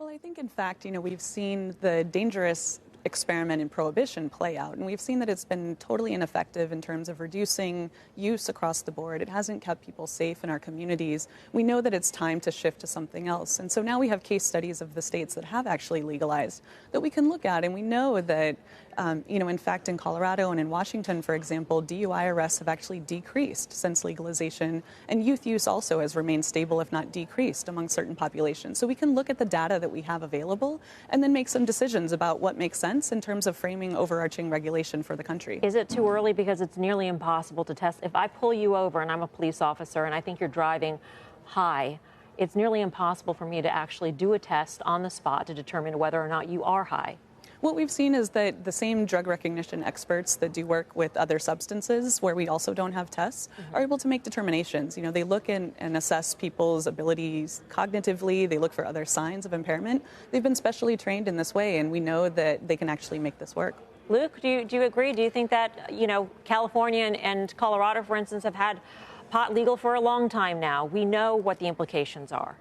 Well, I think, in fact, we've seen the dangerous experiment in prohibition play out, and we've seen that it's been totally ineffective in terms of reducing use across the board. It hasn't kept people safe in our communities. We know that it's time to shift to something else. And so now we have case studies of the states that have actually legalized that we can look at, and we know that, in fact, in Colorado and in Washington, for example, DUI arrests have actually decreased since legalization, and youth use also has remained stable, if not decreased, among certain populations. So we can look at the data that we have available and then make some decisions about what makes sense in terms of framing overarching regulation for the country. Is it too early because it's nearly impossible to test? If I pull you over and I'm a police officer and I think you're driving high, it's nearly impossible for me to actually do a test on the spot to determine whether or not you are high. What we've seen is that the same drug recognition experts that do work with other substances where we also don't have tests are able to make determinations. They look and assess people's abilities cognitively. They look for other signs of impairment. They've been specially trained in this way, and we know that they can actually make this work. Luke, do you agree? Do you think that, California and Colorado, for instance, have had pot legal for a long time now? We know what the implications are.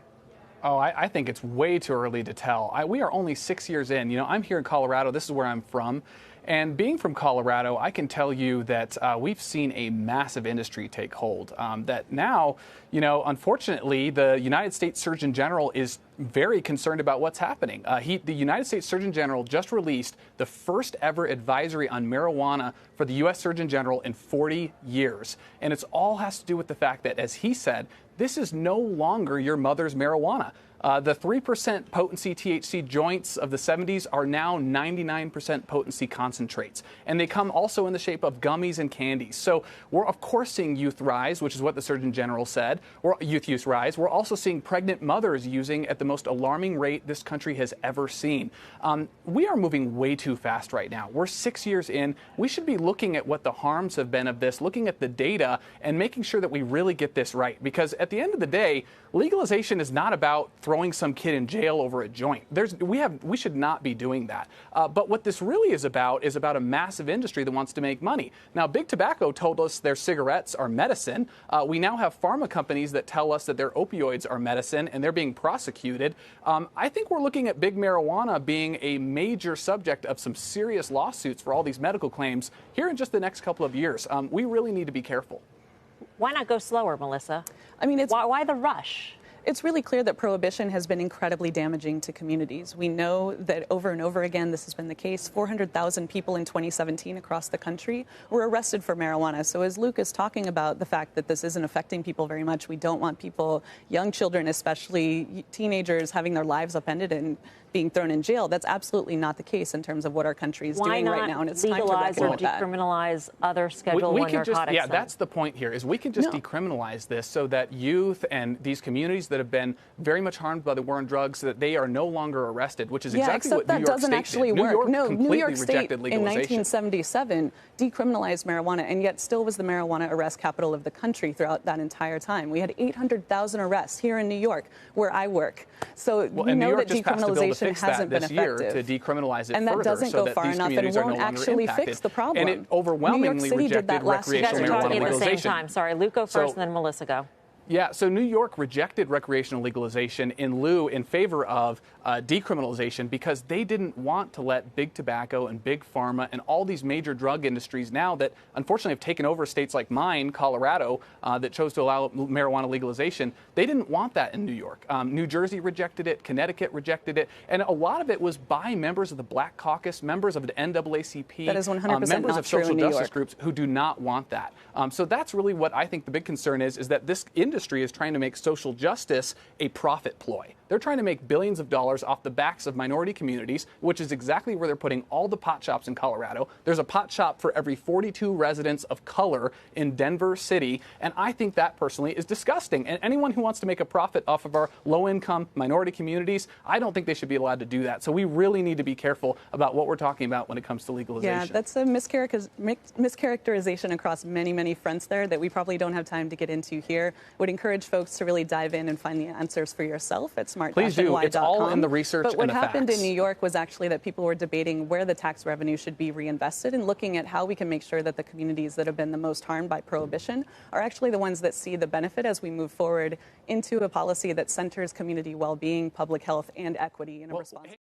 Oh, I think it's way too early to tell. We are only 6 years in. I'm here in Colorado. This is where I'm from. And being from Colorado, I can tell you that we've seen a massive industry take hold. That now, unfortunately, the United States Surgeon General is very concerned about what's happening. The United States Surgeon General just released the first ever advisory on marijuana for the U.S. Surgeon General in 40 years. And it's all has to do with the fact that, as he said, this is no longer your mother's marijuana. The 3% potency THC joints of the 70s are now 99% potency concentrates. And they come also in the shape of gummies and candies. So we're, of course, seeing youth rise, which is what the Surgeon General said. Youth use rise. We're also seeing pregnant mothers using at the most alarming rate this country has ever seen. We are moving way too fast right now. We're 6 years in. We should be looking at what the harms have been of this, looking at the data, and making sure that we really get this right. Because at the end of the day, legalization is not about throwing some kid in jail over a joint. We should not be doing that. But what this really is about a massive industry that wants to make money. Now, Big Tobacco told us their cigarettes are medicine. We now have pharma companies that tell us that their opioids are medicine, and they're being prosecuted. I think we're looking at big marijuana being a major subject of some serious lawsuits for all these medical claims here in just the next couple of years. We really need to be careful. Why not go slower, Melissa? Why the rush? It's really clear that prohibition has been incredibly damaging to communities. We know that over and over again this has been the case. 400,000 people in 2017 across the country were arrested for marijuana. So as Luke is talking about the fact that this isn't affecting people very much, we don't want people, young children especially, teenagers, having their lives upended and being thrown in jail. That's absolutely not the case in terms of what our country is doing right now. And it's time to legalize or reckon with that. decriminalize other Schedule I narcotics? Yeah, that's the point here, is we can just decriminalize this so that youth and these communities that have been very much harmed by the war on drugs, that they are no longer arrested, which is exactly what New York State did. Except that doesn't actually work. New York State in legalization. 1977 decriminalized marijuana, and yet still was the marijuana arrest capital of the country throughout that entire time. We had 800,000 arrests here in New York, where I work. So we know that decriminalization hasn't been effective. To decriminalize it and that further, doesn't so go that far these enough and communities are no won't longer actually impacted. fix the problem. And it overwhelmingly rejected recreational marijuana legalization. At the same time. Sorry, Luke, go first, and then Melissa, go. Yeah, so New York rejected recreational legalization in favor of decriminalization because they didn't want to let big tobacco and big pharma and all these major drug industries now that unfortunately have taken over states like mine, Colorado, that chose to allow marijuana legalization. They didn't want that in New York. New Jersey rejected it, Connecticut rejected it, and a lot of it was by members of the Black Caucus, members of the NAACP, that is 100% members not of true social in New justice York. groups who do not want that. So that's really what I think the big concern is that this industry is trying to make social justice a profit ploy. They're trying to make billions of dollars off the backs of minority communities, which is exactly where they're putting all the pot shops in Colorado. There's a pot shop for every 42 residents of color in Denver City, and I think that personally is disgusting. And anyone who wants to make a profit off of our low-income minority communities, I don't think they should be allowed to do that. So we really need to be careful about what we're talking about when it comes to legalization. Yeah, that's a mischaracterization across many, many fronts there that we probably don't have time to get into here. Would encourage folks to really dive in and find the answers for yourself at smart. Please do. It's all in the research But what and the happened facts. in New York was actually that people were debating where the tax revenue should be reinvested and looking at how we can make sure that the communities that have been the most harmed by prohibition are actually the ones that see the benefit as we move forward into a policy that centers community well-being, public health, and equity in a responsible